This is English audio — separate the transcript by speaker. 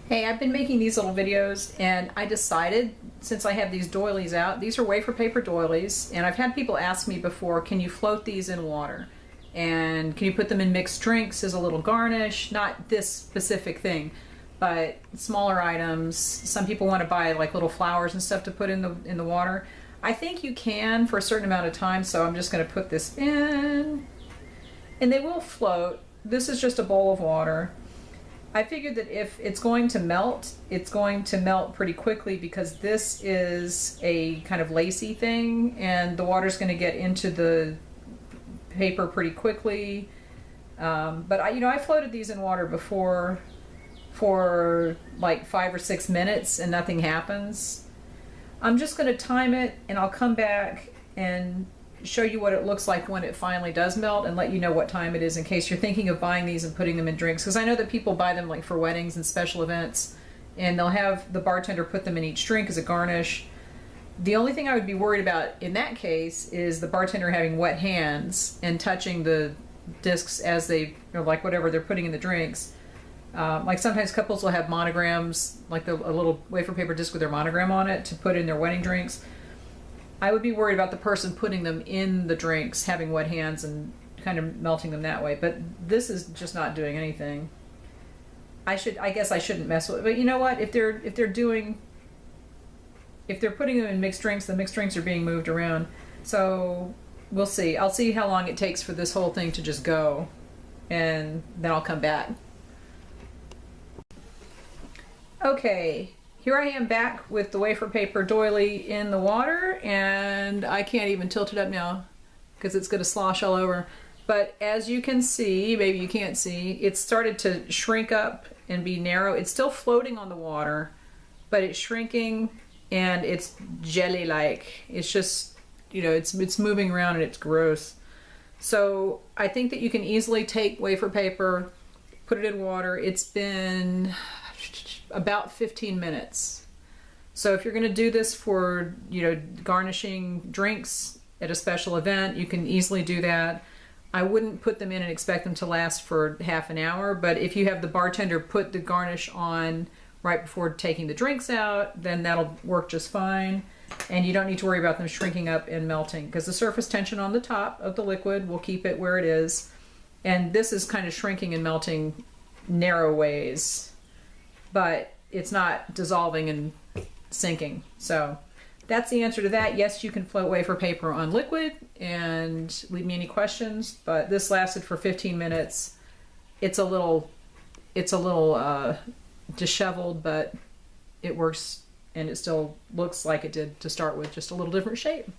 Speaker 1: Hey, I've been making these little videos and I decided, since I have these doilies out, these are wafer paper doilies, and I've had people ask me before, can you float these in water? And can you put them in mixed drinks as a little garnish? Not this specific thing, but smaller items. Some people want to buy like little flowers and stuff to put in the water. I think you can for a certain amount of time, so I'm just going to put this in. And they will float. This is just a bowl of water. I figured that if it's going to melt, it's going to melt pretty quickly because this is a kind of lacy thing and the water's going to get into the paper pretty quickly. But I floated these in water before for like 5 or 6 minutes and nothing happens. I'm just going to time it and I'll come back and show you what it looks like when it finally does melt and let you know what time it is in case you're thinking of buying these and putting them in drinks, because I know that people buy them like for weddings and special events and they'll have the bartender put them in each drink as a garnish. The only thing I would be worried about in that case is the bartender having wet hands and touching the discs as they, or like whatever they're putting in the drinks. Like sometimes couples will have monograms, like a little wafer paper disc with their monogram on it to put in their wedding drinks. I would be worried about the person putting them in the drinks having wet hands and kind of melting them that way. But this is just not doing anything. I guess I shouldn't mess with it. But you know what? If they're putting them in mixed drinks, the mixed drinks are being moved around. So we'll see. I'll see how long it takes for this whole thing to just go, and then I'll come back. Okay. Here I am back with the wafer paper doily in the water, and I can't even tilt it up now because it's going to slosh all over. But as you can see, maybe you can't see, it's started to shrink up and be narrow. It's still floating on the water, but it's shrinking and it's jelly-like. It's just, it's moving around and it's gross. So I think that you can easily take wafer paper, put it in water. It's been about 15 minutes. So if you're going to do this for, garnishing drinks at a special event, you can easily do that. I wouldn't put them in and expect them to last for half an hour, but if you have the bartender put the garnish on right before taking the drinks out, then that'll work just fine. And you don't need to worry about them shrinking up and melting because the surface tension on the top of the liquid will keep it where it is. And this is kind of shrinking and melting narrow ways, but it's not dissolving and sinking. So that's the answer to that. Yes, you can float wafer paper on liquid, and leave me any questions, but this lasted for 15 minutes. It's a little disheveled, but it works and it still looks like it did to start with, just a little different shape.